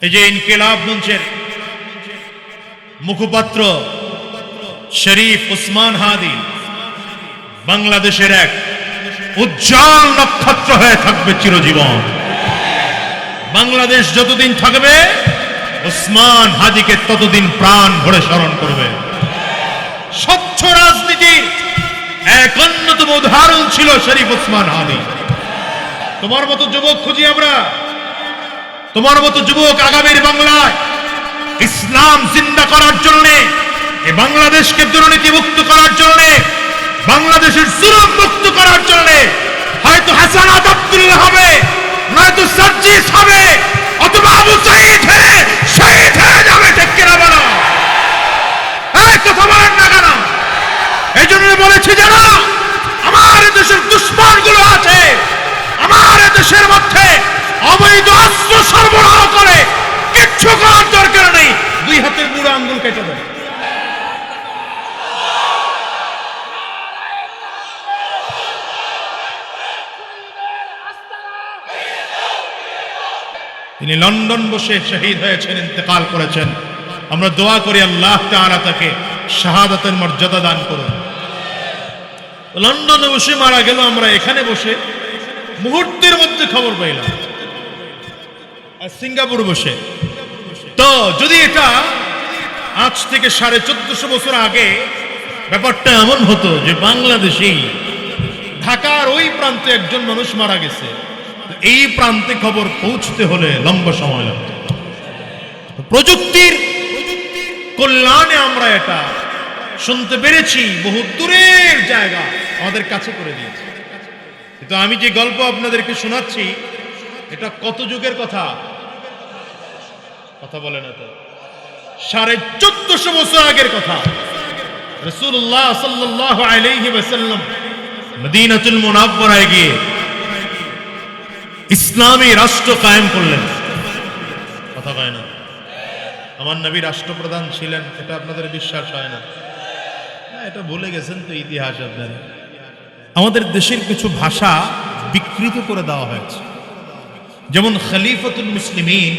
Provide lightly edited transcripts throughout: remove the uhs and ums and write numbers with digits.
এই যে ইনকিলাব মঞ্চের মুখপাত্র শরীফ ওসমান হাদি বাংলাদেশের এক উজ্জ্বল নক্ষত্র হয়ে থাকবে চিরজীবন। বাংলাদেশ যতদিন থাকবে ওসমান হাদিকে ততদিন প্রাণ ভরে স্মরণ করবে। স্বচ্ছ রাজনীতির এক অন্যতম উদাহরণ ছিল শরীফ ওসমান হাদি। তোমার মতো যুবক খুঁজি আমরা, তোমার মতো যুবক আগামীর বাংলায় ইসলাম জিন্দা করার জন্য, এই বাংলাদেশকে দুর্নীতি মুক্ত করার জন্য, বাংলাদেশের জুলুম মুক্ত করার জন্য হয়তো হাসানাত আব্দুল্লাহ হবে, নয়তো সার্জিস হবে, অথবা আবু সাঈদ হয়ে শহীদ হয়ে যাবে। ঠিক কিনা বলো? এই কথা বলেন না কেন? এই জন্য বলেছি যারা আমার দেশের দুশ্মন গুলো আছে, আমার দেশের মধ্যে অবৈধ অস্ত্র সরবরাহ করে কিচ্ছু করার দরকার নেই, দুই হাতের বুড়ো আঙ্গুল কেটে দেয়। তিনি লন্ডন বসে শহীদ হয়েছেন, ইন্তেকাল করেছেন। আমরা দোয়া করি আল্লাহ তাআলা তাকে শাহাদাতের মর্যাদা দান করুন। লন্ডনে বসে মারা গেল, আমরা এখানে বসে মুহূর্তের মধ্যে খবর পাইলাম। আর সিঙ্গাপুর বসে তো যদি এটা আজ থেকে 1450 বছর আগে ব্যাপারটা এমন হতো যে বাংলাদেশেই ঢাকার ওই প্রান্তে একজন মানুষ মারা গেছে, এই প্রান্তে খবর পৌঁছতে হলে লম্বা সময় লাগতো। প্রযুক্তির কল্যাণে আমরা এটা শুনতে পেরেছি, বহু দূরের জায়গা আমাদের কাছে করে দিয়েছে। কিন্তু আমি যে গল্প আপনাদেরকে শোনাচ্ছি এটা কত যুগের কথা? কথা বলে না তো, 1450 বছর আগের কথা। রাসূলুল্লাহ সাল্লাল্লাহু আলাইহি ওয়াসাল্লাম মদিনাতুল মুনাওয়ারায় গিয়ে ইসলামী রাষ্ট্র কায়েম করলেন। কথা কয় না? আমার নবী রাষ্ট্রপ্রধান ছিলেন, এটা আপনাদের বিশ্বাস হয় না? এটা ভুলে গেছেন তো ইতিহাস আপনারা। আমাদের দেশের কিছু ভাষা বিকৃত করে দেওয়া হয়েছে, যেমন খলিফাতুল মুসলিমিন,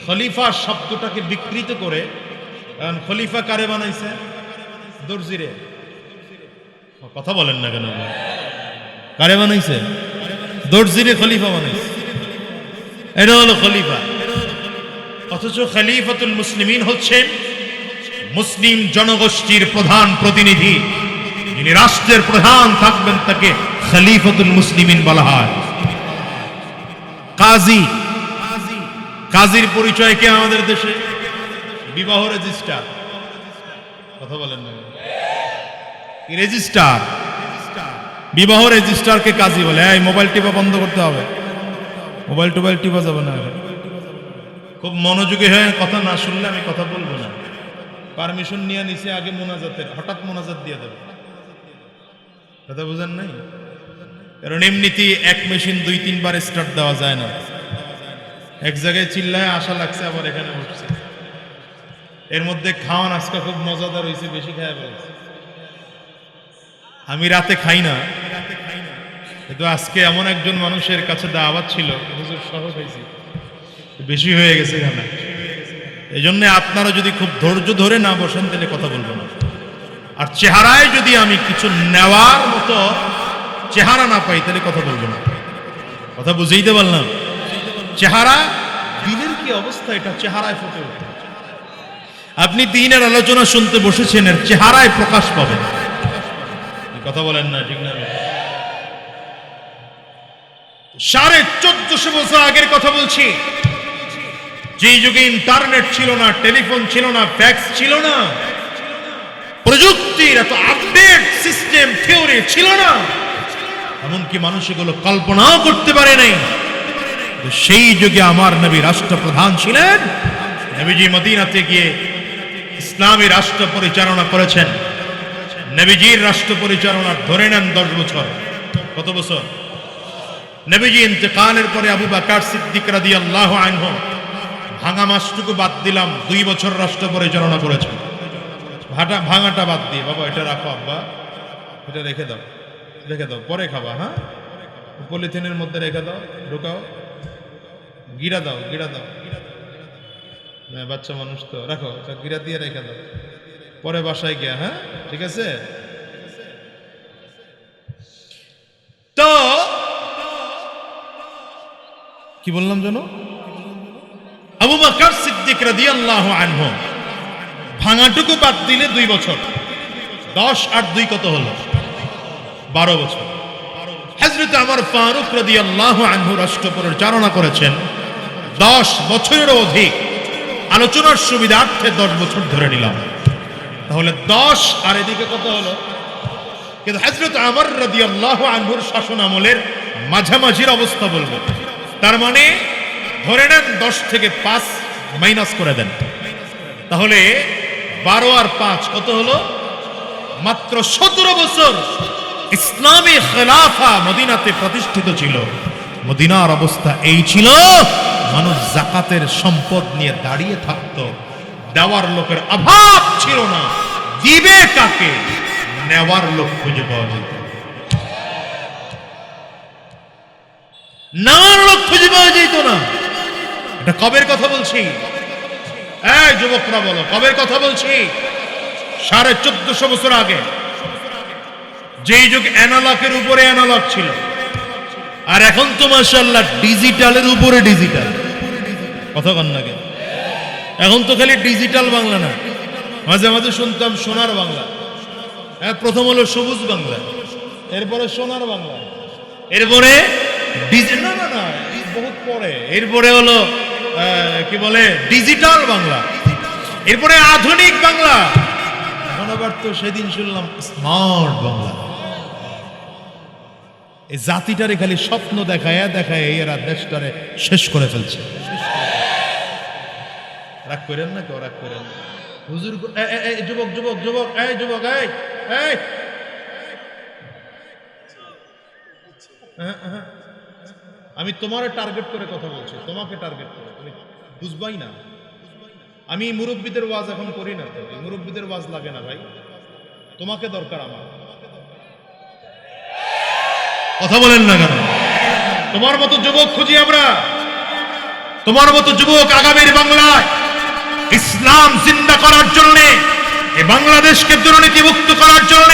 খলিফা শব্দটাকে বিকৃত করে এখন খলিফা কারে বানাইছে? দর্জিরে। কথা বলেন না কেন? কারে বানাইছে? দর্জিরে খলিফা বানাইছে, এটা হলো খলিফা। অথচ খলিফাতুল মুসলিমিন হচ্ছে মুসলিম জনগোষ্ঠীর প্রধান প্রতিনিধি, যিনি রাষ্ট্রের প্রধান থাকবেন তাকে খলিফাতুল মুসলিমিন বলা হয়। কাজী, কাজীর পরিচয় কি আমাদের দেশে? বিবাহ রেজিস্ট্রার। কথা বলেন না? রেজিস্ট্রার, বিবাহ রেজিস্ট্রারকে কাজী বলে। এই মোবাইল টিপা বন্ধ করতে হবে, মোবাইল টোবাইল টিপা যাবে না। খুব মনোযোগী হয়ে কথা না শুনলে আমি কথা বলবো না। পারমিশন নিয়ে নিচে আগে মোনাজাতের, হঠাৎ মোনাজাত দিয়ে দেবে। কথা বুঝেন নাই? কারণ এমনিতেই এক মেশিন 2-3 বার স্টার্ট দেওয়া যায় না। এক জায়গায় চিল্লায় আশা লাগছে, আবার এখানে বসছে। এর মধ্যে খাওয়ান আজকে খুব মজাদার হয়েছে, বেশি খায় বলছে। আমি রাতে খাই না, কিন্তু আজকে এমন একজন মানুষের কাছে দাওয়াত ছিল, হুজুর সহ খাইছি, বেশি হয়ে গেছে খানা। এই জন্য আপনারা যদি খুব ধৈর্য ধরে না বসেন তাহলে কথা বলবো না। আর চেহারায় যদি আমি কিছু নেওয়ার মতো চেহারা না পাই তাহলে কথা বলবো না। কথা বুঝেইতে পারলাম? চেহারা, দিনের কি অবস্থা এটা চেহারায় ফুটে ওঠে। আপনি দিনের আলোচনা শুনতে বসেছেন, এর চেহারায় প্রকাশ পাবেন। কথা বলেন না? ঠিক না? 1450 বছর আগের কথা বলছি, যে যুগে ইন্টারনেট ছিল না, টেলিফোন ছিল না, ফ্যাক্স ছিল না, প্রযুক্তির এত আপডেট সিস্টেম থিওরি ছিল না, এমনকি মানুষ এগুলো কল্পনাও করতে পারে নাই। সেই যুগে আমার নবী রাষ্ট্রপ্রধান ছিলেন। নবীজি মদিনাতে গিয়ে ইসলামী রাষ্ট্র পরিচালনা করেছেন। নবীজির রাষ্ট্র পরিচালনা ধরে নেন 10 বছর। কত বছর? নবীজি ইন্তেকালের পরে আবু বকর সিদ্দিক রাদিয়াল্লাহু আনহু, ভাঙা মাসটুকু বাদ দিলাম, 2 বছর রাষ্ট্র পরিচালনা করেছেন। ভাঙাটা বাদ দিয়ে, বাবা এটা রাখো, আব্বা এটা রেখে দাও, রেখে দাও, পরে খাবা। হ্যাঁ, পলিথিনের মধ্যে রেখে দাও, ঢুকাও, গিরা দাও, গিরা দাও। বাচ্চা মানুষ তো রাখো, গিরা দিয়ে রেখে দাও, পরে বাসায় গিয়া। হ্যাঁ, ঠিক আছে। তো কি বললাম জানো? আবু বকর সিদ্দিক রাদিয়াল্লাহু আনহু ভাঙাটুকু বাদ দিলে 2 বছর, 10 আর 2 কত হলো? 12 বছর। হযরত ওমর ফারুক রাদিয়াল্লাহু আনহু রাষ্ট্র পরিচালনা করেছেন 10 বছরেরও অধিক। আলোচনার সুবিধার্থে 10 বছর ধরে নিলাম, তাহলে 10 আর এদিকে কত হলো? কিন্তু হযরত ওমর রাদিয়াল্লাহু আনহুর শাসন আমলের মাঝামাঝির অবস্থা বলবো। তার মানে ধরে নেন 10 থেকে 5 মাইনাস করে দেন, তাহলে 12 আর 5 কত হলো? মাত্র 17 বছর ইসলামী খেলাফা মদিনাতে প্রতিষ্ঠিত ছিল। মদিনার অবস্থা এই ছিল, মানুষ যাকাতের সম্পদ নিয়ে দাঁড়িয়ে থাকতো, দেওয়ার লোকের অভাব ছিল না। দিবে কাকে? নেওয়ার লোক খুঁজে পাওয়া যেত, নেওয়ার লোক খুঁজে পাওয়া যেত না। এটা কবের কথা বলছি? এই যুবকরা বলো, কবের কথা বলছি? 1450 বছর আগে, যেই যুগ অ্যানালগের উপরে অ্যানালগ ছিল, আর এখন তো মাশাআল্লাহ ডিজিটালের উপরে ডিজিটাল। কথা কন না কেন? এখন তো খালি ডিজিটাল বাংলা না, মাঝে মাঝে শুনতাম সোনার বাংলা। প্রথম হলো সবুজ বাংলা, এরপরে সোনার বাংলা, এরপরে না না না বহুত পরে, এরপরে হলো কি বলে ডিজিটাল বাংলা, এরপরে আধুনিক বাংলা, এখন আবার তো সেদিন শুনলাম স্মার্ট বাংলা। এই জাতিটারে খালি স্বপ্ন দেখায় দেখায় এরা দেশটারে শেষ করে ফেলছে। রাগ করেন না কেউ, রাগ করেন না। হুজুর যুবক যুবক যুবক এই যুবক এই এই আমি তোমারে টার্গেট করে কথা বলছি, তোমাকে টার্গেট করে, তুমি বুঝবাই না। আমি মুরব্বীদের ওয়াজ এখন করি না, তো মুরব্বীদের ওয়াজ লাগে না ভাই, তোমাকে দরকার আমার। কথা বলেন না কেন? তোমার মতো যুবক খুঁজি আমরা, তোমার মতো যুবক আগামীর বাংলায় ইসলাম জিন্দা করার জন্য, এই বাংলাদেশকে দুর্নীতি মুক্ত করার জন্য,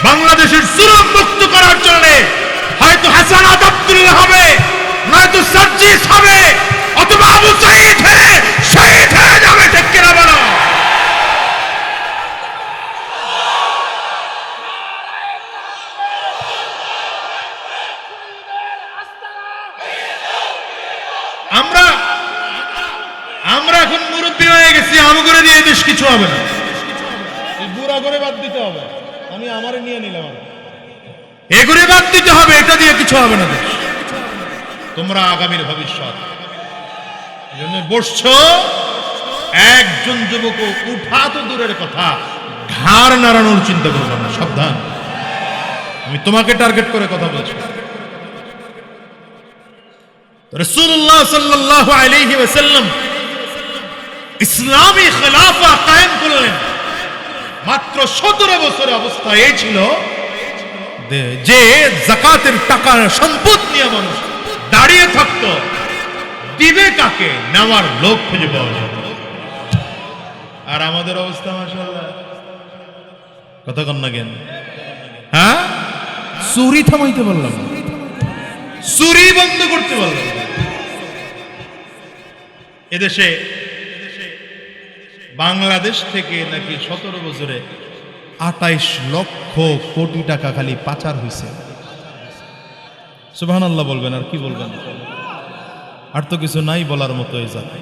বাংলাদেশের জুলুম মুক্ত করার জন্য হয়তো হাসানাত আব্দুল্লাহ হবে, নয়তো সার্জিস হবে, অথবা আবু সাঈদ হয়ে শহীদ হয়ে যাবে। ঠিক কিনা বলো? আমরা আমরা এখন মুরব্বী হয়ে গেছি, আমগরে দিয়ে দেশ কিছু হবে না, বুড়া করে বাদ দিতে হবে। আমি আমারে নিয়ে নিলাম, এগুলো বাদ দিতে হবে, এটা দিয়ে কিছু হবে না দেশ। তোমরা আগামীর ভবিষ্যৎ, জন্য বসছো। একজন যুবক উঠা তো দূরের কথা, ঘাড় নাড়ানোর চিন্তা করবো না, সাবধান। আমি তোমাকে টার্গেট করে কথা বলছি। রাসূলুল্লাহ সাল্লাল্লাহু আলাইহি ওয়াসাল্লাম ইসলামী খেলাফা কায়েম করলেন মাত্র 17 বছরের অবস্থা এই ছিল যে যাকাতের টাকা সম্পদ নিয়ে মানুষ দাঁড়িয়ে থাকতো, দিবে কাকে? নেওয়ার লোক খুঁজে পাওয়া যেত। আর আমাদের অবস্থা মাশাআল্লাহ, কথা কন না কেন? হ্যাঁ, চুরি থামাইতে বললাম, চুরি বন্ধ করতে বললাম। এদেশে বাংলাদেশ থেকে নাকি 17 বছরে 28 লক্ষ কোটি টাকা খালি পাচার হয়েছে। সুবহানাল্লাহ বলবেন, আর কি বলবেন? আর তো কিছু নাই বলার মতো। এই জাতি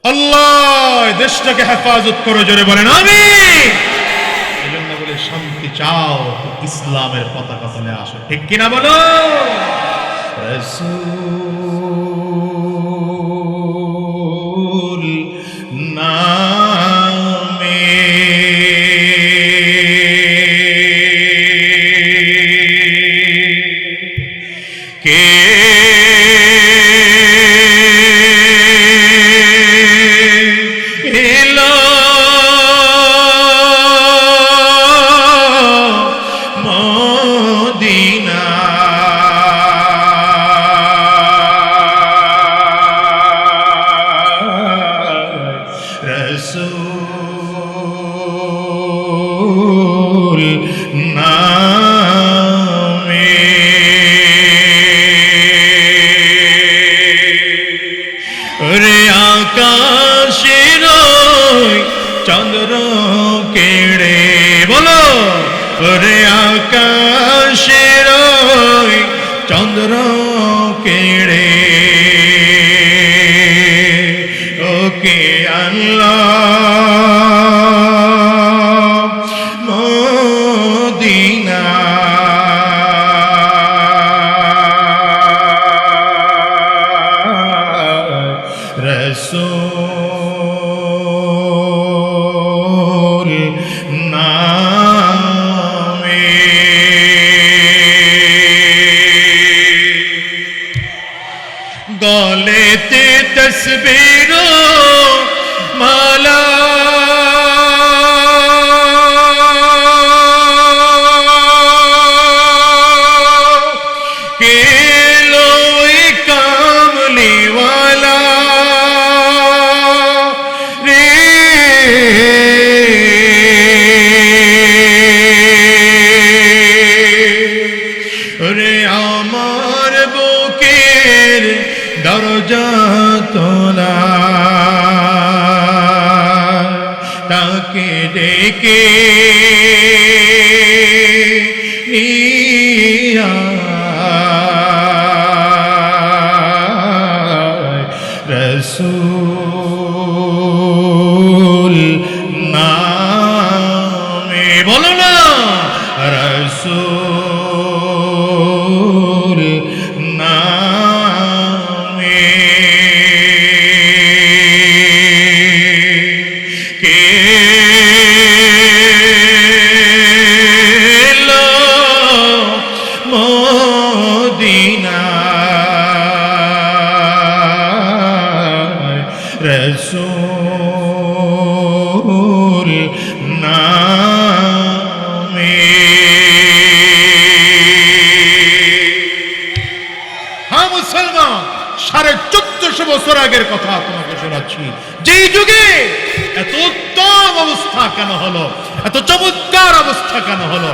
আল্লাহ দেশটাকে হেফাজত করে, জোরে বলেন আমিন। এই জন্য বলে শান্তি চাও তো ইসলামের পতাকা তলে আসো। ঠিক কিনা বলো? রাসূল নামে কে এলো মদিনা, ওরে আকাশের চন্দ্র কেড়ে, বলো ওরে আকাশের চন্দ্র কেড়ে ওকে আল্লাহ মদিনা রসূল নামে গলেতে তসবির মালা কেলো কামলিওয়ালা রে রে আমার বুকের দরজা তোলা তাকে ডেকে নিয়া রসূল নামে, বলো না রসূল নামে কেলো মদিনা রসূল নামে। হ্যাঁ মুসলমান, 1450 বছর আগের কথা তোমাকে শোনাচ্ছি। যেই যুগে এত উত্তম অবস্থা কেন হলো, এত চমৎকার অবস্থা কেন হলো,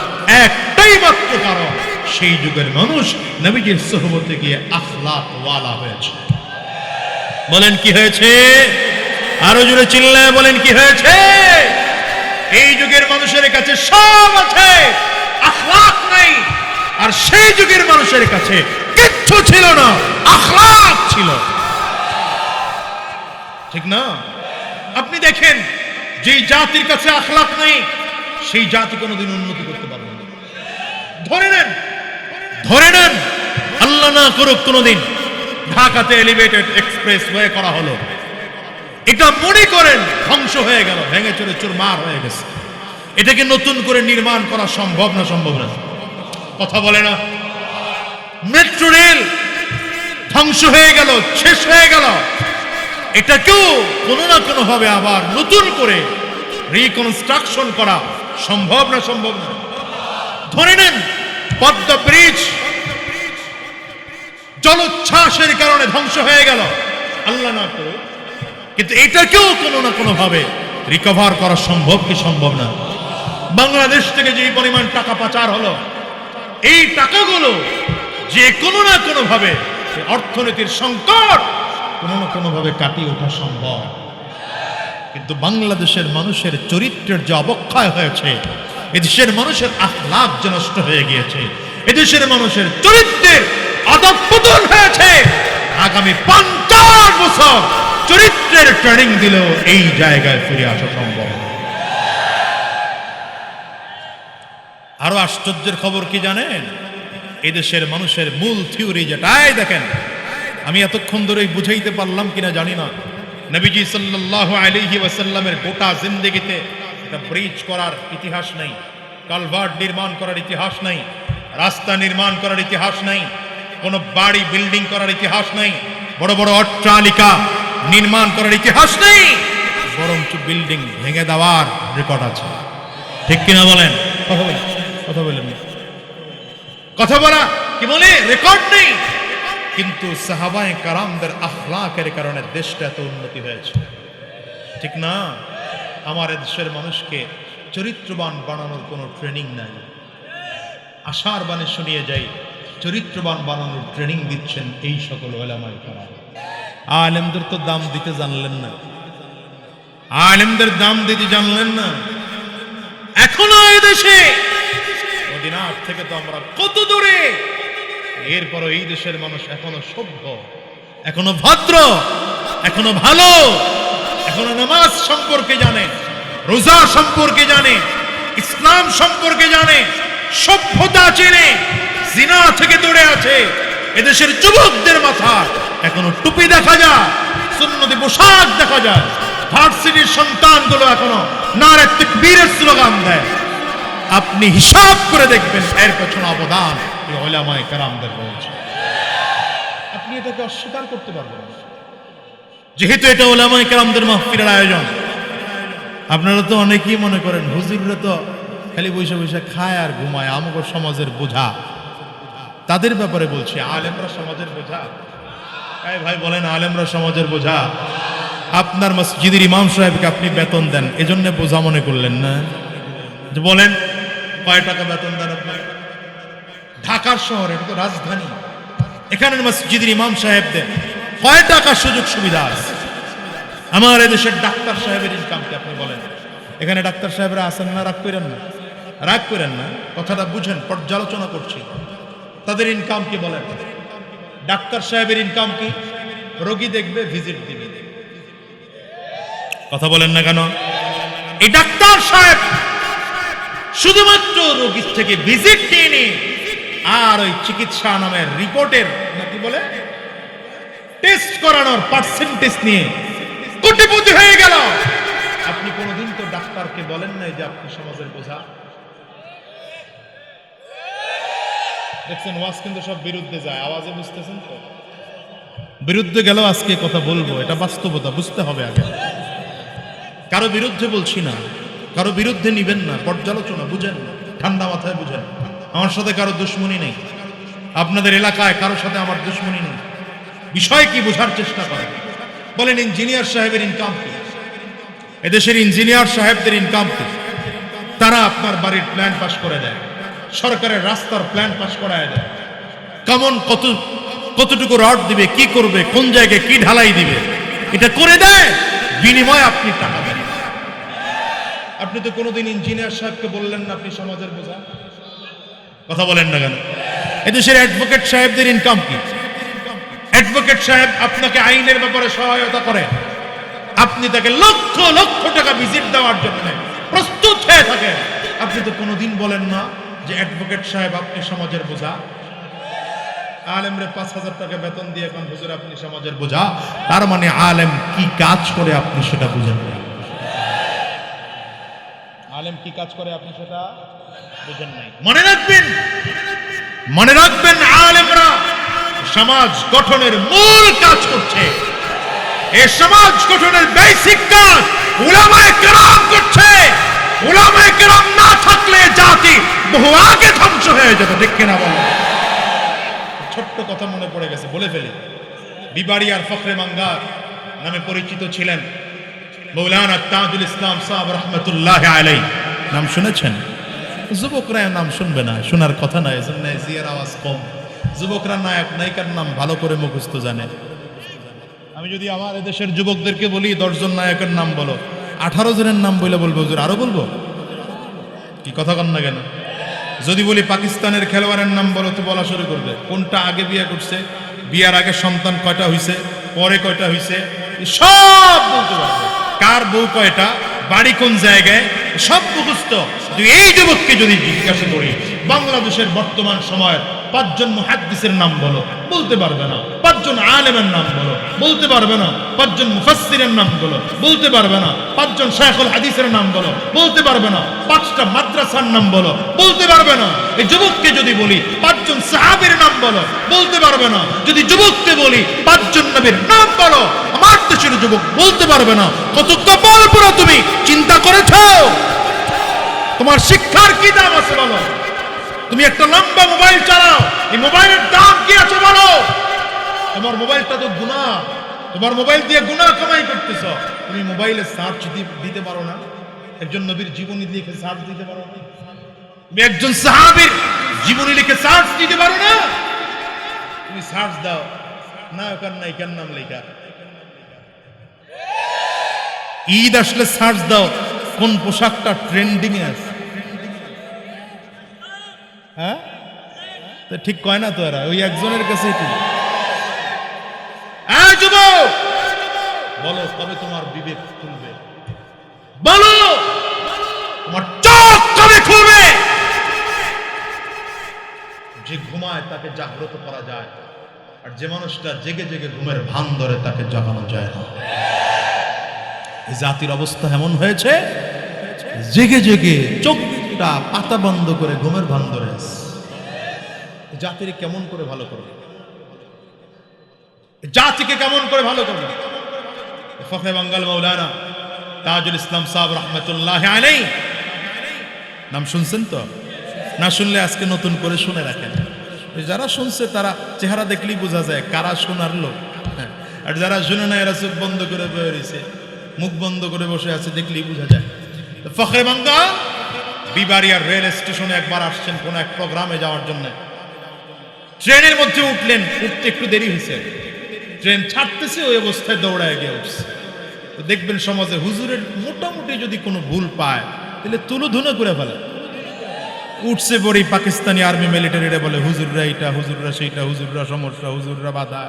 একটাই মাত্র কারণ, সেই যুগের মানুষ নবীজির সোহবতে গিয়ে আখলাক ওয়ালা হয়েছে। বলেন কি হয়েছে? আরো জোরে চিল্লায় বলেন কি হয়েছে? এই যুগের মানুষের কাছে সব আছে, আখলাক নাই। আর সেই যুগের মানুষের কাছে কিচ্ছু ছিল না, আখলাক ছিল। ঠিক না? আপনি দেখেন, যেই জাতির কাছে আখলাক নাই, সেই জাতি কোনোদিন উন্নতি করতে পারবে না। ধরে নেন আল্লাহ না করুক কোনোদিন ঢাকাতে এলিভেটেড এক্সপ্রেস ওয়ে করা হলো, এটা মনে করেন ধ্বংস হয়ে গেল, ভেঙে চুরে চুরমার হয়ে গেছে। এটাকে নতুন করে নির্মাণ করা সম্ভব না? সম্ভব না? কথা বলে না? মেট্রো রেল ধ্বংস হয়ে গেল, শেষ হয়ে গেল, এটাকেও কোনো না কোনো ভাবে আবার নতুন করে রিকনস্ট্রাকশন করা সম্ভব না? সম্ভব না? ধরে নেন পদ্মা ব্রিজ জলোচ্ছ্বাসের কারণে ধ্বংস হয়ে গেল, আল্লাহ না করে, কিন্তু এটাকেও কোনো না কোনো ভাবে রিকভার করা সম্ভব কি সম্ভব না? বাংলাদেশ থেকে যে পরিমাণ টাকা পাচার হলো, এই টাকাগুলো যে কোনো না কোনো ভাবে অর্থনীতির সংকট কোনো না কোনো ভাবে কাটিয়ে ওঠা সম্ভব। কিন্তু বাংলাদেশের মানুষের চরিত্রের যে অবক্ষয় হয়েছে, এদেশের মানুষের আখলাক যে নষ্ট হয়ে গিয়েছে, এদেশের মানুষের চরিত্রের অধঃপতন হয়েছে। আগামী 50 বছর চরিত্রের ট্রেনিং দিলেও এই জায়গায় ফিরে আসা সম্ভব। আরো আশ্চর্যের খবর কি জানেন? এদেশের মানুষের মূল থিওরি যেটাই দেখেন, আমি এতক্ষণ ধরে বুঝাইতে পারলাম কিনা জানি না, নবীজি সাল্লাল্লাহু আলাইহি ওয়াসাল্লামের গোটা জিন্দেগিতে একটা ব্রিজ করার ইতিহাস নেই, কালভার্ট নির্মাণ করার ইতিহাস নেই, রাস্তা নির্মাণ করার ইতিহাস নেই, কোনো বাড়ি বিল্ডিং করার ইতিহাস নেই, বড় বড় অট্টালিকা নির্মাণ করার ইতিহাস নেই, বরঞ্চ বিল্ডিং ভেঙে দেওয়ার রেকর্ড আছে। ঠিক কিনা বলেন? কথা বলেন, কথা বলা কি বলে রেকর্ড নেই। কিন্তু সাহাবায়ে কারামদের আখলাকের কারণে দেশটা এত উন্নতি হয়েছে। ঠিক না? আমার দেশের মানুষকে চরিত্রবান বানানোর কোনো ট্রেনিং নাই। আশার বাণী শুনিয়ে যাই, চরিত্রবান বানানোর ট্রেনিং দিচ্ছেন এই সকল উলামায়ে কেরাম। আলেমদের তো দাম দিতে জানলেন না, আলেমদের দাম দিতে জানলেন না। এখনো এই দেশে মদিনার থেকে তো আমরা কত দূরে, এরপরও এই দেশের মানুষ এখনো সভ্য, এখনো ভদ্র, এখনো ভালো, এখনো নামাজ সম্পর্কে জানে, রোজা সম্পর্কে জানে, ইসলাম সম্পর্কে জানে, সভ্যতা চেনে, জিনা থেকে দূরে আছে। এদেশের যুবকদের মাথা এখনো টুপি দেখা যায়, সুন্নতি পোশাক দেখা যায়। ভার্সিটির সন্তানগুলো এখনো নারে তাকবীরের স্লোগান দেয়। আপনি হিসাব করে দেখবেন এর পেছনে অবদান এই উলামায়ে কেরামদের রয়েছে। আপনি এটাকে অস্বীকার করতে পারবেন না, যেহেতু এটা উলামায়ে কেরামদের মাহফিলের আয়োজন। আপনারা তো অনেকেই মনে করেন হুজুররা তো খালি বৈশা বৈশা খায় আর ঘুমায়, আমাদের সমাজের বোঝা। তাদের ব্যাপারে বলছি, আলেমরা সমাজের বোঝা? এই ভাই বলেন, আলেমরা সমাজের বোঝা? আপনার মসজিদের ইমাম সাহেবকে আপনি বেতন দেন, এজন্য বোঝা মনে করলেন না? যে বলেন কয় টাকা বেতন দেন আপনি? ঢাকার শহরে, এটা তো রাজধানী, এখানের মসজিদের ইমাম সাহেবদের কয় টাকা সুযোগ সুবিধা আছে? আমার এদেশের ডাক্তার সাহেবের ইনকামকে আপনি বলেন। এখানে ডাক্তার সাহেবরা আছেন না? রাগ করেন না, রাগ করেন না, কথাটা বুঝেন, পর্যালোচনা করছি। তাদের ইনকাম কি বলেন? ডাক্তার সাহেবের ইনকাম কি? রোগী দেখবে, ভিজিট দিবে। কথা বলেন না কেন? এই ডাক্তার সাহেব শুধুমাত্র রোগীর থেকে ভিজিট নিয়ে নিয়ে আর ওই চিকিৎসা নামের রিপোর্টের নাকি বলে টেস্ট করানোর পার্সেন্টেজ নিয়ে কোটিপতি হয়ে গেল। আপনি কোনোদিন তো ডাক্তারকে বলেন নাই যে আপনি সমাজের বোঝা? দেখছেন ওয়াজ কিন্তু সব বিরুদ্ধে যায়, আওয়াজে বুঝতেছেন তো? বিরুদ্ধে গেল আজকে কথা বলবো, এটা বাস্তবতা, বুঝতে হবে আগে। কারো বিরুদ্ধে বলছি না, কারো বিরুদ্ধে নিবেন না, পর্যালোচনা বুঝেন, ঠান্ডা মাথায় বুঝেন। আমার সাথে কারো দুশ্মনী নেই, আপনাদের এলাকায় কারোর সাথে আমার দুশ্মনী নেই। বিষয় কি বোঝার চেষ্টা করেন। বলেন ইঞ্জিনিয়ার সাহেবের ইনকাম কি? এদেশের ইঞ্জিনিয়ার সাহেবদের ইনকাম কি? তারা আপনার বাড়ির প্ল্যান পাস করে দেয়, সরকারের রাস্তার প্ল্যান পাস করায় দেয়, কেমন কতটুকু রড দিবে, কি করবে, কোন জায়গায় কি ঢালাই দিবে, এটা করে দেয়। বিনিময়ে আপনি টাকা দেন। আপনি তো কোনোদিন ইঞ্জিনিয়ার সাহেবকে বললেন না আপনি সমাজের বোঝা? কথা বলেন না কেন? এদেশের অ্যাডভোকেট সাহেবদের ইনকাম কি? অ্যাডভোকেট সাহেব আপনাকে আইনের ব্যাপারে সহায়তা করে, আপনি তাকে লক্ষ লক্ষ টাকা ভিজিট দেওয়ার জন্য প্রস্তুত হয়ে থাকেন। আপনি তো কোনোদিন বলেন না যে অ্যাডভোকেট সাহেব আপনি সমাজের বোঝা। আলেমরে 5,000 টাকা বেতন দিয়ে এখন হুজুর আপনি সমাজের বোঝা, তার মানে আলেম কি কাজ করে আপনি সেটা বুঝেন না। আলেম কি কাজ করে আপনি সেটা বুঝেন নাই। মনে রাখবেন, মনে রাখবেন, আলেমরা সমাজ গঠনের মূল কাজ করছে। এই সমাজ গঠনের বেসিক কাজ উলামায়ে কেরাম করছে। উলামায়ে কেরাম না থাকলে জাতি বহু আগে ধ্বংস হয়ে যেত, ঠিক কিনা বলেন? ছোট্ট কথা মনে পড়ে গেছে, বলে ফেলি। বিবাড়িয়ার ফখরে মাঙ্গার নামে পরিচিত ছিলেন মৌলানা তাজুল ইসলাম সাহেব রহমতুল্লাহ আলাইহি। নাম শুনেছেন? যুবকরা নাম শুনবে না, শোনার কথা না, এজন্য জিয়ার আওয়াজ কম। যুবকরা নায়ক নায়িকার নাম ভালো করে মুখস্থ জানে। আমি যদি আমার এদেশের যুবকদেরকে বলি 10 জন নায়কের নাম বলো, 18 জনের নাম বলে বলবো হুজুর আরো বলবো, কি কথা কন না কেন? যদি বলি পাকিস্তানের খেলোয়াড়ের নাম বলো তো বলা শুরু করবে, কোনটা আগে বিয়ে করছে, বিয়ার আগে সন্তান কয়টা হইছে, পরে কয়টা হইছে, সব বলতে পারবে। কার বউ কয়টা, বাড়ি কোন জায়গায়, সব মুখস্থ। এই যুবককে যদি জিজ্ঞাসা করি বাংলাদেশের বর্তমান সময়ের 5 জন মুহাদ্দিসের নাম বলো, বলতে পারবে না। 5 জন আলেমের নাম বলো, বলতে পারবে না। 5 জন মুফাসসিরের নাম বলো, বলতে পারবে না। 5 জন শায়খুল হাদিসের নাম বলো, বলতে পারবে না। 5টা মাদ্রাসার নাম বলো, বলতে পারবে না। এই যুবককে যদি বলি 5 জন সাহাবীর নাম বলো, বলতে পারবে না। যদি যুবককে বলি 5 জন নবীর নাম বলো, আমার দেশের যুবক বলতে পারবে না। কত কপাল পুরো তুমি চিন্তা করেছো? তোমার শিক্ষার কি দাম আছে বলো? তুমি একটা লম্বা মোবাইল চালাও, এই মোবাইলের দাম কি আছে বলো? তোমার মোবাইলটা তো গুনাহ, তোমার মোবাইল দিয়ে গুনাহ কামাই করতেছো। তুমি মোবাইলে সার্চ দিতে পারো না? একজন নবীর জীবনী লিখে সার্চ দিতে পারো না? তুমি একজন সাহাবীর জীবনী লিখে সার্চ দিতে পারো না? তুমি সার্চ দাও, নায়ক আর নায়িকার নাম লেখা, ঈদ আসলে সার্চ দাও কোন পোশাকটা ট্রেন্ডিং এ আছে। হ্যাঁ, তো ঠিক কয় না তো এরা, ওই একজনের কাছেই ঠিক। যুবক বলো, কবে তোমার বিবেক খুলবে? বলো, তোমার চোখ কবে খুলবে? যে ঘুমায় তাকে জাগ্রত করা যায়, আর যে মানুষটা জেগে জেগে ঘুমের ভান ধরে তাকে জাগানো যায় না। এই জাতির অবস্থা এমন হয়েছে, জেগে জেগে চোখটা পাতা বন্ধ করে ঘুমের ভান ধরে আছে। জাতির কেমন করে ভালো করবে? জাতিকে কেমন করে ভালো করবে? ফখরে বাঙ্গাল মাওলানা তাজুল ইসলাম সাহেব রহমতুল্লাহ আলাইহি নাম শুনছেন তো? না শুনলে আজকে নতুন করে শুনে রাখেন। যারা শুনছে তারা চেহারা দেখলেই বোঝা যায় কারা শোনার লোক, আর যারা শুনে না এরা চোখ বন্ধ করে বসে রয়েছে, মুখ বন্ধ করে বসে আছে, দেখলেই বোঝা যায়। ফখরে বাঙ্গাল বিবাড়িয়ার রেল স্টেশনে একবার আসছেন কোন এক প্রোগ্রামে যাওয়ার জন্য। ট্রেনের মধ্যে উঠলেন, উঠতে একটু দেরি হয়েছে, ট্রেন ছাড়তেছে, ওই অবস্থায় দৌড়ায় গিয়ে উঠছে। তো দেখবেন সমাজে হুজুরের মোটামুটি যদি কোনো ভুল পায় তাহলে তুলোধুনো করে ফেলে। উঠছে পরে পাকিস্তানি আর্মি মিলিটারিরা বলে হুজুররা এইটা, হুজুররা সেইটা, হুজুররা সমস্যা, হুজুররা বাধা,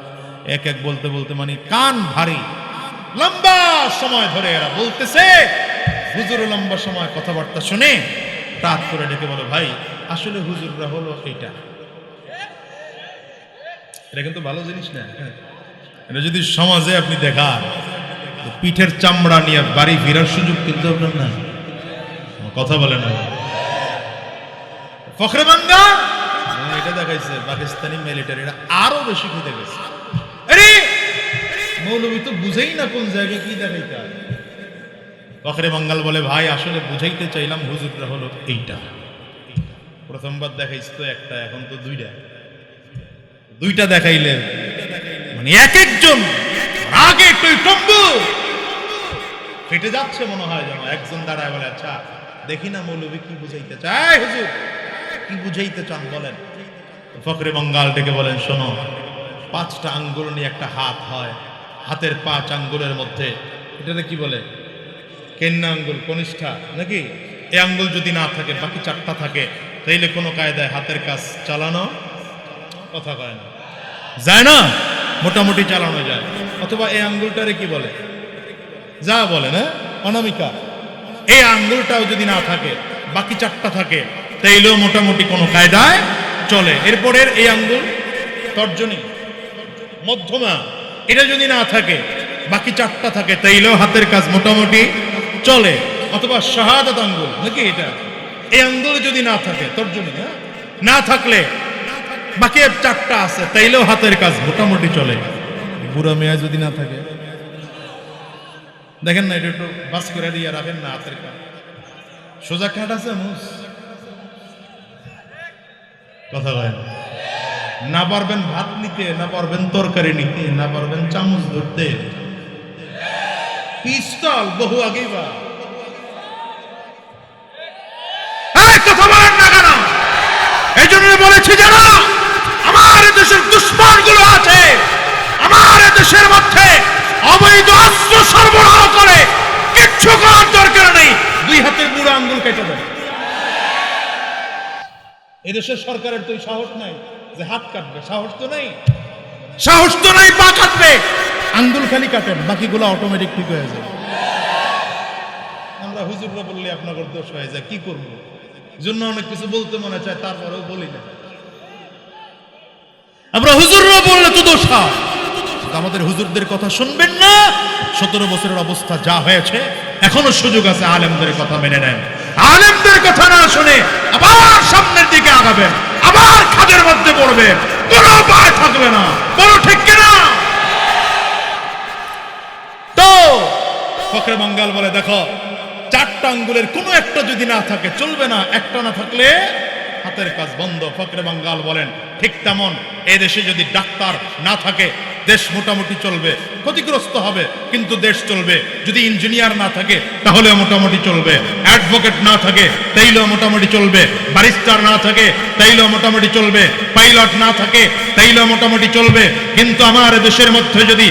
এক এক বলতে বলতে মানে কান ভারী। লম্বা সময় ধরে এরা বলতেছে, হুজুর লম্বা সময় কথাবার্তা শুনে টাক করে ডেকে বলে, ভাই আসলে হুজুররা হলো এইটা। এটা কিন্তু ভালো জিনিস না। এটা যদি সমাজে আপনি দেখান, পিঠের চামড়া নিয়ে বাড়ি ফেরার সুযোগ কিন্তু আপনার না। কথা বলে না। ফখরে বাঙ্গাল এটা দেখাইছে পাকিস্তানি মিলিটারিরা আরো বেশি খুঁজে গেছে। আরে মৌলবী তো বুঝেই না কোন জায়গায় কি দেখাইতে হয়। ফখরে বাঙ্গাল বলে, ভাই আসলে বুঝাইতে চাইলাম হুজুররা হলো এইটা। প্রথমবার দেখাইছে তো একটা, এখন তো দুইটা দেখাইলে মানে এক একজন আগে একটু টম্বু ফেটে যাচ্ছে মনে হয়। যেন একজন দাঁড়ায় বলে, আচ্ছা দেখি না মৌলবী কি বুঝাইতে চায়, হুজুর কি বুঝাইতে চান বলেন। ফখরে বাঙ্গাল ডেকে বলেন, শোনো, 5টা আঙ্গুল নিয়ে একটা হাত হয়, হাতের 5 আঙ্গুলের মধ্যে এটাতে কি বলে, কেন্না আঙ্গুল, কনিষ্ঠা নাকি? এই আঙ্গুল যদি না থাকে, বাকি 4টা থাকে, তাইলে কোনো কায়দায় হাতের কাজ চালানো কথা কয় না, যায় না, মোটামুটি চালানো যায়। অথবা এই আঙ্গুলটারে কি বলে, যা বলে না, অনামিকা। এই আঙ্গুলটাও যদি না থাকে, বাকি 4টা থাকে, তাইলেও মোটামুটি কোনো কায়দায় চলে। এরপরের এই আঙ্গুল তর্জনী, মধ্যমা, এটা যদি না থাকে, বাকি 4টা থাকে, তাইলেও হাতের কাজ মোটামুটি চলে। অথবা শাহাদাত আঙ্গুল নাকি, এটা এই আঙ্গুল যদি না থাকে, তর্জনী না থাকলে বাকি 4টা আছে, তাইলেও হাতের কাজ মোটামুটি চলে। বুড়া মেয়া যদি না থাকে, দেখেন না, এটা একটু বাস করে দিয়ে রাখেন না, হাতের কাজ সোজা কাট আছে, মুস কথা কয় না পারবেন ভাত নিতে, না পারবেন তরকারি নিতে, না পারবেন চামচ ধরতে, পিস্তল বহু আগেই বা কথা বলেন না কেন? এই জন্য বলেছি, যারা আমার দেশের দুশ্মন গুলো আছে, আমার দেশের মধ্যে অবৈধ অস্ত্র সরবরাহ করে, কিচ্ছু করার দরকার নেই, 2 হাতের বুড়ো আঙ্গুল কেটে দেয়। এদেশের সরকারের তো সাহস নাই যে হাত কাটবে, সাহস তো নাই পা কাটবে, আঙ্গুল খালি কাটেন, বাকিগুলো অটোমেটিক ঠিক হয়ে যায়। আমরা হুজুররা বললে আপনাদের দোষ হয়ে যায়, কি করবো? জন্য অনেক কিছু বলতে মনে চায়, তারপরেও বলি না। আমরা হুজুররা বললে তো দোষ হয়, আমাদের হুজুরদের কথা শুনবেন না। 17 বছরের অবস্থা যা হয়েছে, এখনো সুযোগ আছে, আলেমদের কথা মেনে নেন। আলেমদের কথা না শুনে আবার সামনের দিকে আগাবেন, আবার খাদের মধ্যে পড়বে, কোনো উপায় থাকবে না। বলো ঠিক কিনা? তো ফখরে বাঙ্গাল বলে, দেখো 4টা আঙ্গুলের কোনো একটা যদি না থাকে চলবে না, একটা না থাকলে হাতের কাজ বন্ধ। ফখরে বাঙ্গাল বলেন, ঠিক তেমন এদেশে যদি ডাক্তার না থাকে, দেশ মোটামুটি চলবে, ক্ষতিগ্রস্ত হবে কিন্তু দেশ চলবে। যদি ইঞ্জিনিয়ার না থাকে তাহলে মোটামুটি চলবে, অ্যাডভোকেট না থাকে তাইলেও মোটামুটি চলবে, ব্যারিস্টার না থাকে তাইলেও মোটামুটি চলবে, পাইলট না থাকে তাইলেও মোটামুটি চলবে। কিন্তু আমার দেশের মধ্যে যদি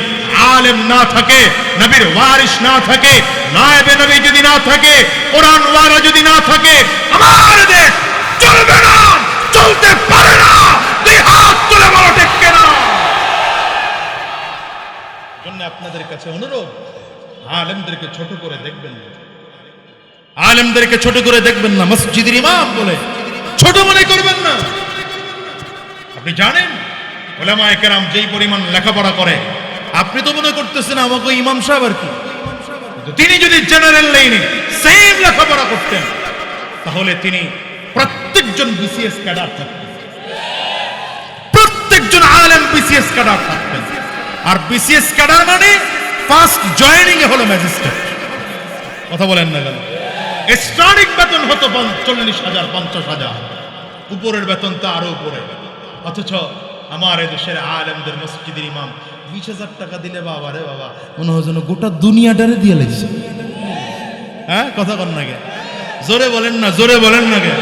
আলেম না থাকে, নবীর ওয়ারিস না থাকে, নায়েবে নবী যদি না থাকে, কোরআন ওয়ালা যদি না থাকে, আমার দেশ চলবে না, চলতে পারে না। দুই হাত তুলে বলো ঠিক কিনা? জন্য আপনাদের কাছে অনুরোধ, আলেমদেরকে ছোট করে দেখবেন না, আলেমদেরকে ছোট করে দেখবেন না, মসজিদের ইমাম বলে ছোট মনে করবেন না। আপনি জানেন উলামায়ে কেরাম যেই পরিমাণ লেখাপড়া করে, আপনি তো মনে করতেছেন আমাকে ইমাম সাহেব আর কি, তিনি যদি জেনারেল লাইনে সেম লেখাপড়া করতেন তাহলে তিনি প্রত্যেকজন বিসিএস ক্যাডার থাকতেন, প্রত্যেকজন আলেম বিসিএস ক্যাডার থাকতেন। আর বিসিএস ক্যাডার মানে ফার্স্ট জয়েনিং এ হলো ম্যাজিস্ট্রেট। কথা বলেন না কেন? স্টার্টিং বেতন হতো 40,000 50,000, উপরের বেতন তো আরো উপরে। অথচ আমার দেশের আলেমদের মসজিদের ইমাম 20,000 টাকা দিলে বাবা রে বাবা মনে হয় যেন গোটা দুনিয়াটারে দিয়ে লেগেছে। হ্যাঁ, কথা কন না গে, জোরে বলেন না, জোরে বলেন না গে।